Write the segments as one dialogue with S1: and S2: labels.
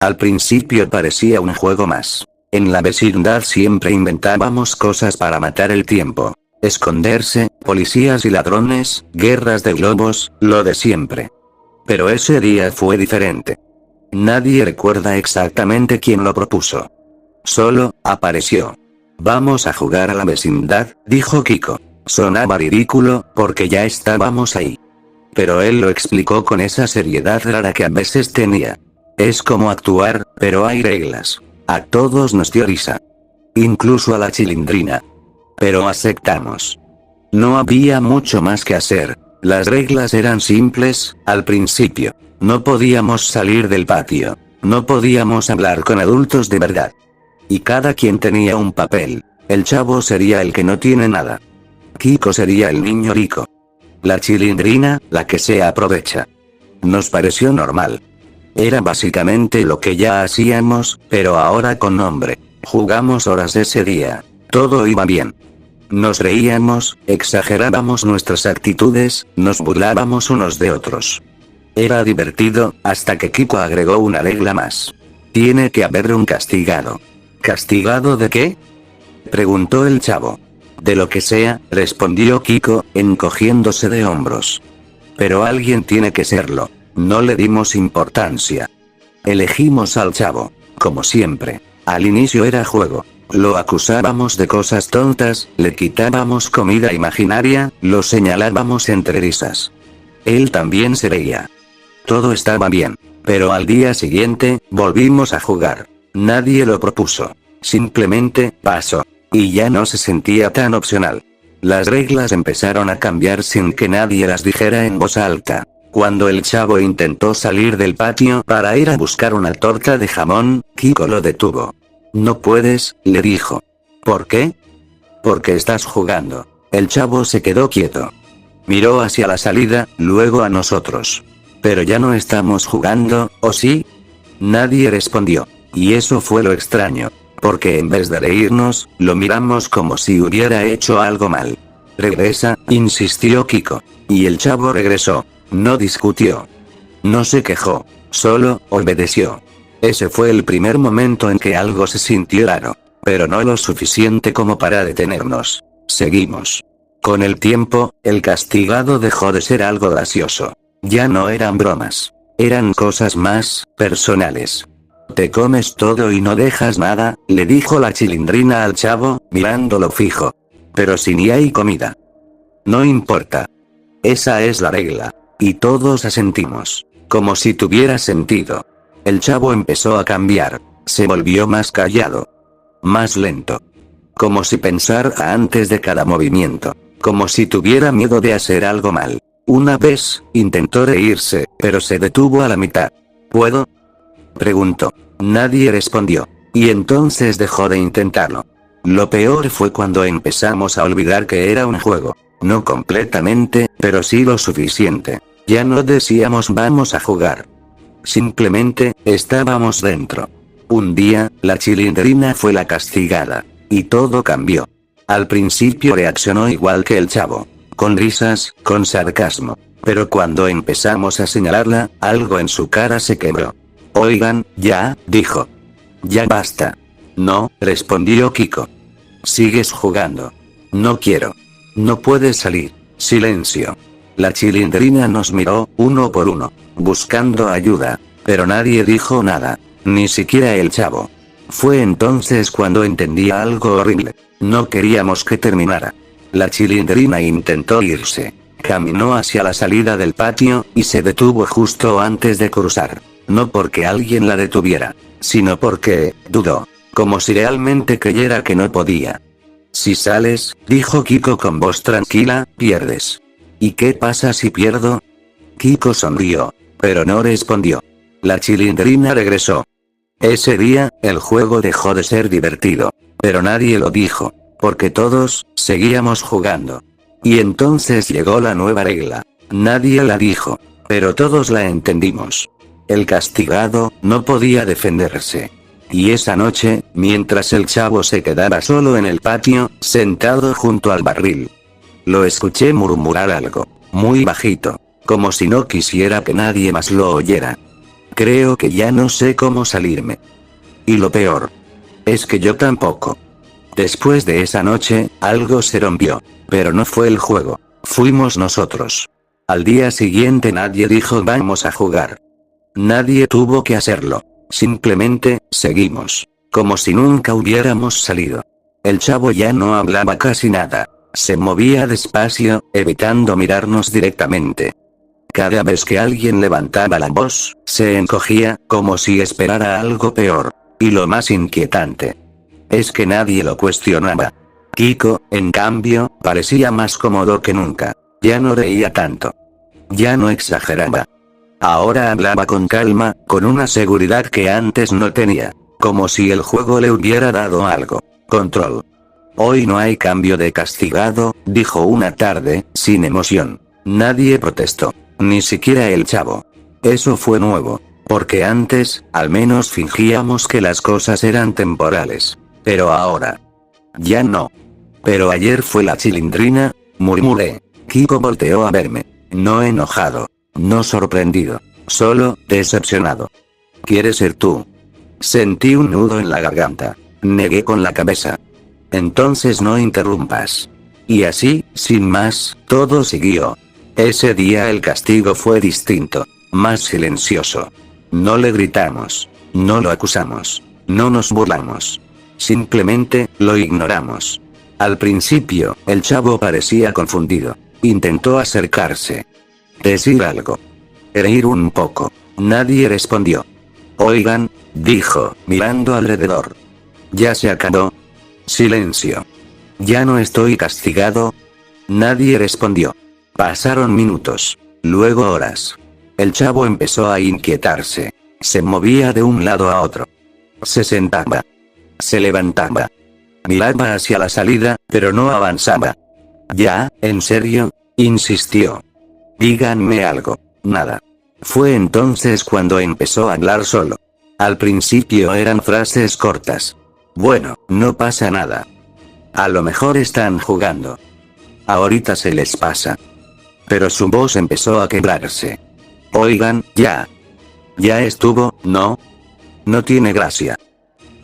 S1: Al principio parecía un juego más. En la vecindad siempre inventábamos cosas para matar el tiempo. Esconderse, policías y ladrones, guerras de globos, lo de siempre. Pero ese día fue diferente. Nadie recuerda exactamente quién lo propuso. Solo, apareció. Vamos a jugar a la vecindad, dijo Kiko. Sonaba ridículo, porque ya estábamos ahí. Pero él lo explicó con esa seriedad rara que a veces tenía. Es como actuar, pero hay reglas. A todos nos dio risa. Incluso a la Chilindrina. Pero aceptamos. No había mucho más que hacer. Las reglas eran simples, al principio. No podíamos salir del patio. No podíamos hablar con adultos de verdad. Y cada quien tenía un papel. El chavo sería el que no tiene nada. Kiko sería el niño rico. La Chilindrina, la que se aprovecha. Nos pareció normal. Era básicamente lo que ya hacíamos, pero ahora con nombre. Jugamos horas ese día. Todo iba bien. Nos reíamos, exagerábamos nuestras actitudes, nos burlábamos unos de otros. Era divertido, hasta que Kiko agregó una regla más. Tiene que haber un castigado. ¿Castigado de qué?, preguntó el chavo. De lo que sea, respondió Kiko, encogiéndose de hombros. Pero alguien tiene que serlo. No le dimos importancia. Elegimos al chavo, como siempre. Al inicio era juego. Lo acusábamos de cosas tontas, le quitábamos comida imaginaria, lo señalábamos entre risas. Él también se reía. Todo estaba bien. Pero al día siguiente, volvimos a jugar. Nadie lo propuso. Simplemente, pasó. Y ya no se sentía tan opcional. Las reglas empezaron a cambiar sin que nadie las dijera en voz alta. Cuando el chavo intentó salir del patio para ir a buscar una torta de jamón, Kiko lo detuvo. No puedes, le dijo. ¿Por qué? Porque estás jugando. El chavo se quedó quieto. Miró hacia la salida, luego a nosotros. Pero ya no estamos jugando, ¿o sí? Nadie respondió. Y eso fue lo extraño. Porque en vez de reírnos, lo miramos como si hubiera hecho algo mal. Regresa, insistió Kiko. Y el chavo regresó. No discutió. No se quejó. Solo, obedeció. Ese fue el primer momento en que algo se sintió raro. Pero no lo suficiente como para detenernos. Seguimos. Con el tiempo, el castigado dejó de ser algo gracioso. Ya no eran bromas. Eran cosas más personales. Te comes todo y no dejas nada, le dijo la Chilindrina al chavo, mirándolo fijo. Pero si ni hay comida. No importa. Esa es la regla. Y todos asentimos. Como si tuviera sentido. El chavo empezó a cambiar. Se volvió más callado. Más lento. Como si pensara antes de cada movimiento. Como si tuviera miedo de hacer algo mal. Una vez, intentó reírse, pero se detuvo a la mitad. ¿Puedo?, preguntó. Nadie respondió. Y entonces dejó de intentarlo. Lo peor fue cuando empezamos a olvidar que era un juego. No completamente, pero sí lo suficiente. Ya no decíamos vamos a jugar. Simplemente, estábamos dentro. Un día, la Chilindrina fue la castigada. Y todo cambió. Al principio reaccionó igual que el chavo. Con risas, con sarcasmo. Pero cuando empezamos a señalarla, algo en su cara se quebró. Oigan, ya, dijo. Ya basta. No, respondió Kiko. Sigues jugando. No quiero. No puedes salir. Silencio. La Chilindrina nos miró, uno por uno, buscando ayuda. Pero nadie dijo nada. Ni siquiera el chavo. Fue entonces cuando entendí algo horrible. No queríamos que terminara. La Chilindrina intentó irse. Caminó hacia la salida del patio, y se detuvo justo antes de cruzar. No porque alguien la detuviera, sino porque, dudó. Como si realmente creyera que no podía. Si sales, dijo Kiko con voz tranquila, pierdes. ¿Y qué pasa si pierdo? Kiko sonrió, pero no respondió. La Chilindrina regresó. Ese día, el juego dejó de ser divertido. Pero nadie lo dijo. Porque todos, seguíamos jugando. Y entonces llegó la nueva regla. Nadie la dijo. Pero todos la entendimos. El castigado, no podía defenderse. Y esa noche, mientras el chavo se quedaba solo en el patio, sentado junto al barril. Lo escuché murmurar algo. Muy bajito. Como si no quisiera que nadie más lo oyera. Creo que ya no sé cómo salirme. Y lo peor es que yo tampoco. Después de esa noche, algo se rompió. Pero no fue el juego. Fuimos nosotros. Al día siguiente nadie dijo vamos a jugar. Nadie tuvo que hacerlo. Simplemente, seguimos. Como si nunca hubiéramos salido. El chavo ya no hablaba casi nada. Se movía despacio, evitando mirarnos directamente. Cada vez que alguien levantaba la voz, se encogía, como si esperara algo peor. Y lo más inquietante es que nadie lo cuestionaba. Kiko, en cambio, parecía más cómodo que nunca. Ya no reía tanto. Ya no exageraba. Ahora hablaba con calma, con una seguridad que antes no tenía. Como si el juego le hubiera dado algo. Control. Hoy no hay cambio de castigado, dijo una tarde, sin emoción. Nadie protestó. Ni siquiera el chavo. Eso fue nuevo. Porque antes, al menos fingíamos que las cosas eran temporales. Pero ahora. Ya no. Pero ayer fue la chilindrina, murmuré. Kiko volteó a verme. No enojado. No sorprendido. Solo, decepcionado. ¿Quieres ser tú? Sentí un nudo en la garganta. Negué con la cabeza. Entonces no interrumpas. Y así, sin más, todo siguió. Ese día el castigo fue distinto. Más silencioso. No le gritamos. No lo acusamos. No nos burlamos. Simplemente, lo ignoramos. Al principio, el chavo parecía confundido. Intentó acercarse. Decir algo. Reír un poco. Nadie respondió. Oigan, dijo, mirando alrededor. ¿Ya se acabó? Silencio. ¿Ya no estoy castigado? Nadie respondió. Pasaron minutos. Luego horas. El chavo empezó a inquietarse. Se movía de un lado a otro. Se sentaba. Se levantaba. Miraba hacia la salida, pero no avanzaba. ¿Ya, en serio? Insistió. Díganme algo. Nada. Fue entonces cuando empezó a hablar solo. Al principio eran frases cortas. Bueno, no pasa nada. A lo mejor están jugando. Ahorita se les pasa. Pero su voz empezó a quebrarse. Oigan, ya. Ya estuvo, ¿no? No tiene gracia.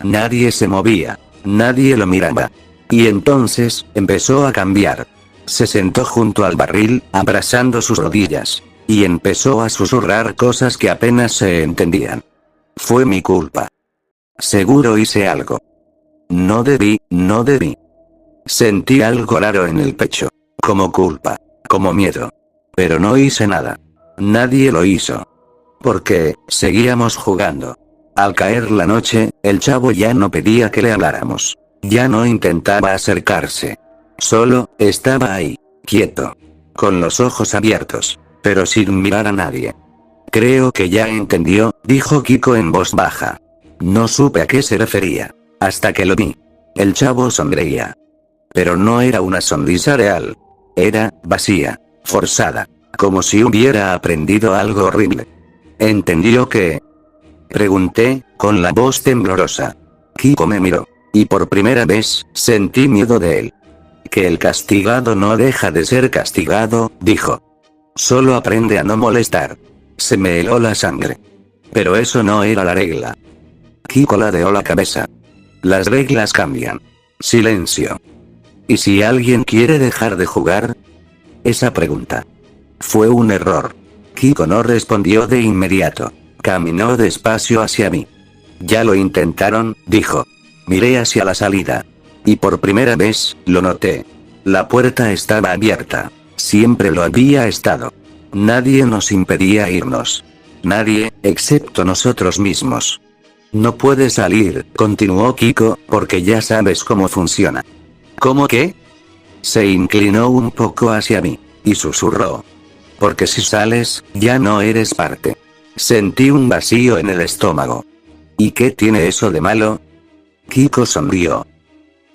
S1: Nadie se movía. Nadie lo miraba. Y entonces, empezó a cambiar. Se sentó junto al barril, abrazando sus rodillas. Y empezó a susurrar cosas que apenas se entendían. Fue mi culpa. Seguro hice algo. No debí, no debí. Sentí algo raro en el pecho. Como culpa. Como miedo. Pero no hice nada. Nadie lo hizo. Porque, seguíamos jugando. Al caer la noche, el chavo ya no pedía que le habláramos. Ya no intentaba acercarse. Solo, estaba ahí, quieto. Con los ojos abiertos. Pero sin mirar a nadie. Creo que ya entendió, dijo Kiko en voz baja. No supe a qué se refería. Hasta que lo vi. El chavo sonreía. Pero no era una sonrisa real. Era, vacía, forzada. Como si hubiera aprendido algo horrible. ¿Entendió qué? Pregunté, con la voz temblorosa. Kiko me miró. Y por primera vez, sentí miedo de él. Que el castigado no deja de ser castigado, dijo. Solo aprende a no molestar. Se me heló la sangre. Pero eso no era la regla. Kiko ladeó la cabeza. Las reglas cambian. Silencio. ¿Y si alguien quiere dejar de jugar? Esa pregunta fue un error. Kiko no respondió de inmediato. Caminó despacio hacia mí. Ya lo intentaron, dijo. Miré hacia la salida. Y por primera vez, lo noté. La puerta estaba abierta. Siempre lo había estado. Nadie nos impedía irnos. Nadie, excepto nosotros mismos. No puedes salir, continuó Kiko, porque ya sabes cómo funciona. ¿Cómo qué? Se inclinó un poco hacia mí. Y susurró. Porque si sales, ya no eres parte. Sentí un vacío en el estómago. ¿Y qué tiene eso de malo? Kiko sonrió.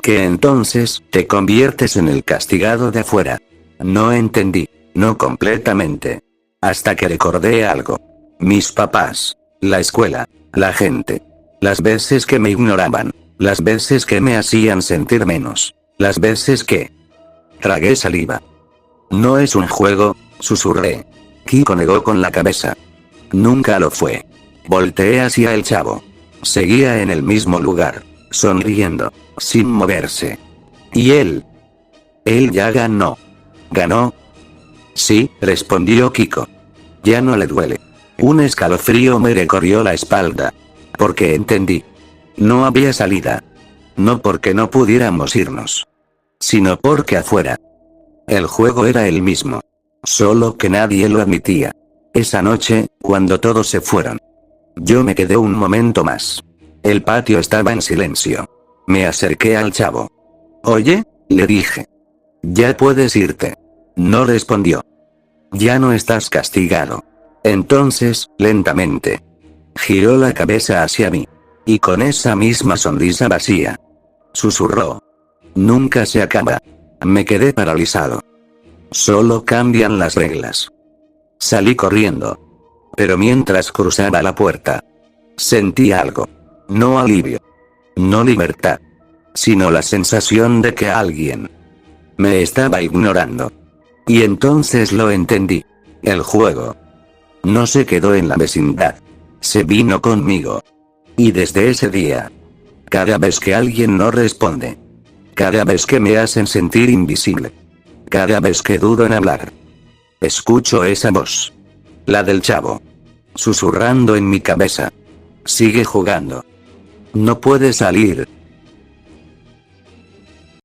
S1: Que entonces, te conviertes en el castigado de afuera. No entendí. No completamente. Hasta que recordé algo. Mis papás. La escuela. La gente. Las veces que me ignoraban. Las veces que me hacían sentir menos. Las veces que... Tragué saliva. No es un juego, susurré. Kiko negó con la cabeza. Nunca lo fue. Volteé hacia el chavo. Seguía en el mismo lugar, sonriendo, sin moverse. ¿Y él? Él ya ganó. ¿Ganó? Sí, respondió Kiko. Ya no le duele. Un escalofrío me recorrió la espalda. Porque entendí. No había salida. No porque no pudiéramos irnos, sino porque afuera el juego era el mismo. Solo que nadie lo admitía. Esa noche, cuando todos se fueron, yo me quedé un momento más. El patio estaba en silencio. Me acerqué al chavo. Oye, le dije. Ya puedes irte. No respondió. Ya no estás castigado. Entonces, lentamente, giró la cabeza hacia mí. Y con esa misma sonrisa vacía, susurró. Nunca se acaba. Me quedé paralizado. Solo cambian las reglas. Salí corriendo. Pero mientras cruzaba la puerta, sentí algo. No alivio. No libertad. Sino la sensación de que alguien me estaba ignorando. Y entonces lo entendí. El juego no se quedó en la vecindad. Se vino conmigo. Y desde ese día, cada vez que alguien no responde, cada vez que me hacen sentir invisible, cada vez que dudo en hablar, escucho esa voz. La del chavo. Susurrando en mi cabeza. Sigue jugando. No puedes salir.